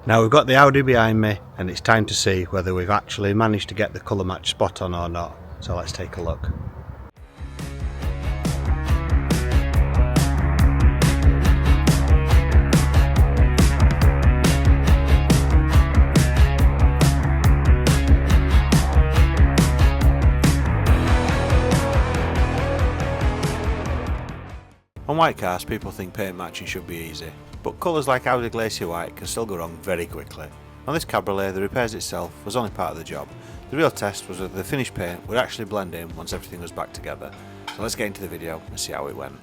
Now we've got the Audi behind me and it's time to see whether we've actually managed to get the colour match spot on or not. So let's take a look. On white cars, people think paint matching should be easy, but colours like Audi Glacier White can still go wrong very quickly. On this Cabriolet, the repairs itself was only part of the job. The real test was whether the finished paint would actually blend in once everything was back together. So let's get into the video and see how it went.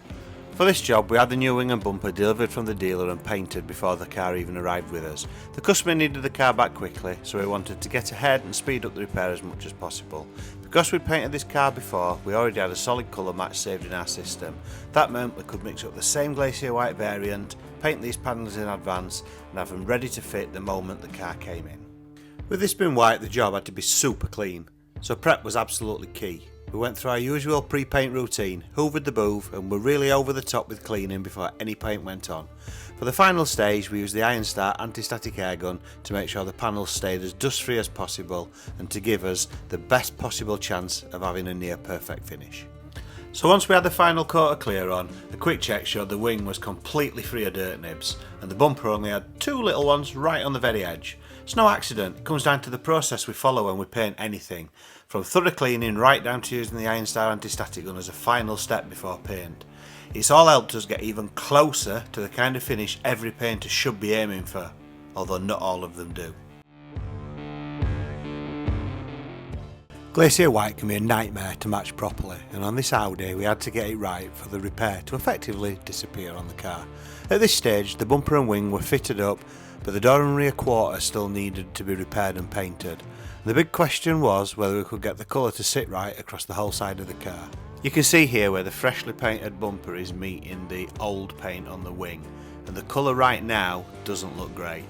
For this job, we had the new wing and bumper delivered from the dealer and painted before the car even arrived with us. The customer needed the car back quickly, so we wanted to get ahead and speed up the repair as much as possible. Because we'd painted this car before, we already had a solid colour match saved in our system. That meant we could mix up the same Glacier White variant, paint these panels in advance and have them ready to fit the moment the car came in. With this being white, the job had to be super clean, so prep was absolutely key. We went through our usual pre-paint routine, hoovered the booth and were really over the top with cleaning before any paint went on. For the final stage, we used the Iron Start anti-static air gun to make sure the panels stayed as dust free as possible and to give us the best possible chance of having a near perfect finish. So once we had the final coat of clear on, a quick check showed the wing was completely free of dirt nibs and the bumper only had two little ones right on the very edge. It's no accident, it comes down to the process we follow when we paint anything, from thorough cleaning right down to using the Iron Star anti-static gun as a final step before paint. It's all helped us get even closer to the kind of finish every painter should be aiming for, although not all of them do. Glacier White can be a nightmare to match properly, and on this Audi we had to get it right for the repair to effectively disappear on the car. At this stage the bumper and wing were fitted up, but the door and rear quarter still needed to be repaired and painted. The big question was whether we could get the colour to sit right across the whole side of the car. You can see here where the freshly painted bumper is meeting the old paint on the wing, and the colour right now doesn't look great,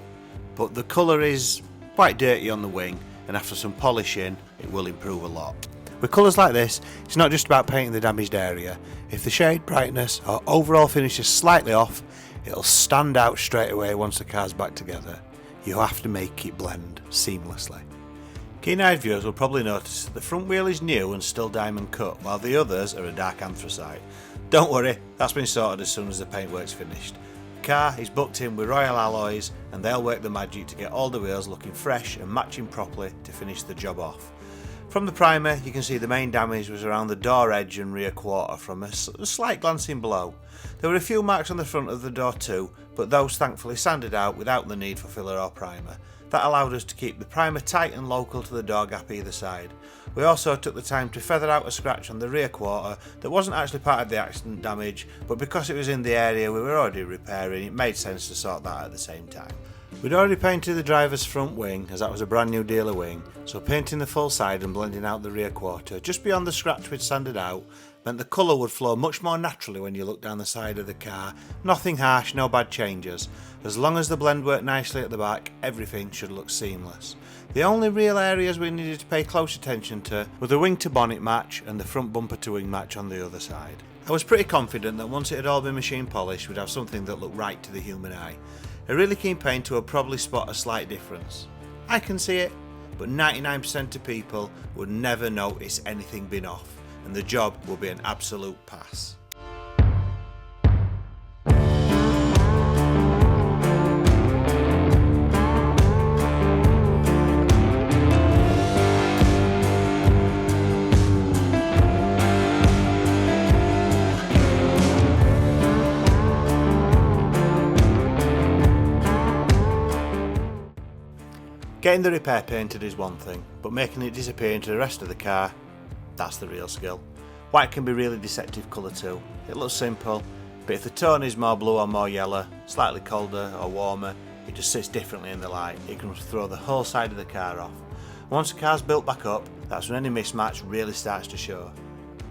but the colour is quite dirty on the wing, and after some polishing it will improve a lot. With colours like this, it's not just about painting the damaged area. If the shade, brightness or overall finish is slightly off, it'll stand out straight away once the car's back together. You have to make it blend seamlessly. Keen-eyed viewers will probably notice that the front wheel is new and still diamond cut, while the others are a dark anthracite. Don't worry, that's been sorted as soon as the paintwork's finished. The car is booked in with Royal Alloys and they'll work the magic to get all the wheels looking fresh and matching properly to finish the job off. From the primer you can see the main damage was around the door edge and rear quarter from a slight glancing blow. There were a few marks on the front of the door too, but those thankfully sanded out without the need for filler or primer. That allowed us to keep the primer tight and local to the door gap either side. We also took the time to feather out a scratch on the rear quarter that wasn't actually part of the accident damage, but because it was in the area we were already repairing, it made sense to sort that at the same time. We'd already painted the driver's front wing, as that was a brand new dealer wing, so painting the full side and blending out the rear quarter just beyond the scratch we'd sanded out meant the colour would flow much more naturally when you look down the side of the car. Nothing harsh, no bad changes. As long as the blend worked nicely at the back, everything should look seamless. The only real areas we needed to pay close attention to were the wing to bonnet match and the front bumper to wing match on the other side. I was pretty confident that once it had all been machine polished we'd have something that looked right to the human eye. A really keen painter would probably spot a slight difference. I can see it, but 99% of people would never notice anything being off, and the job will be an absolute pass. Getting the repair painted is one thing, but making it disappear into the rest of the car, that's the real skill. White can be really deceptive colour too. It looks simple, but if the tone is more blue or more yellow, slightly colder or warmer, it just sits differently in the light. It can throw the whole side of the car off. Once the car's built back up, that's when any mismatch really starts to show.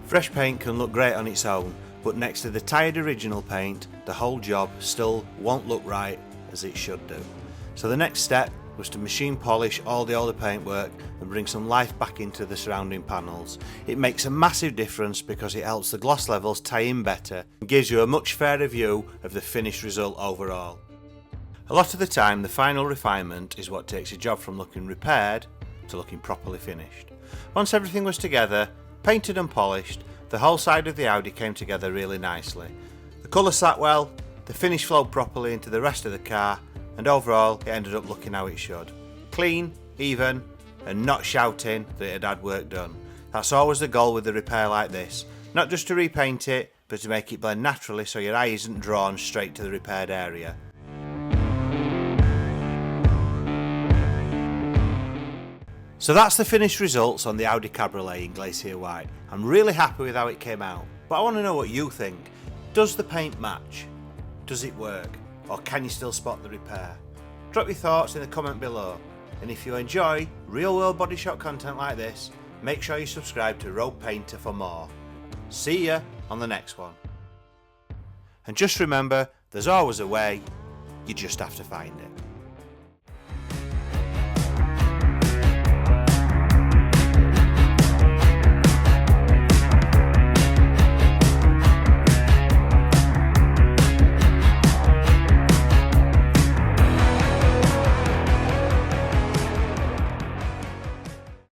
Fresh paint can look great on its own, but next to the tired original paint, the whole job still won't look right as it should do. So the next step was to machine polish all the older paintwork and bring some life back into the surrounding panels. It makes a massive difference because it helps the gloss levels tie in better and gives you a much fairer view of the finished result overall. A lot of the time the final refinement is what takes a job from looking repaired to looking properly finished. Once everything was together, painted and polished, the whole side of the Audi came together really nicely. The colour sat well, the finish flowed properly into the rest of the car, and overall it ended up looking how it should. Clean, even, and not shouting that it had had work done. That's always the goal with a repair like this, not just to repaint it, but to make it blend naturally so your eye isn't drawn straight to the repaired area. So that's the finished results on the Audi Cabriolet in Glacier White. I'm really happy with how it came out, but I want to know what you think. Does the paint match? Does it work? Or can you still spot the repair? Drop your thoughts in the comment below, and if you enjoy real world body shop content like this, make sure you subscribe to Road Painter for more. See ya on the next one. And just remember, there's always a way, you just have to find it.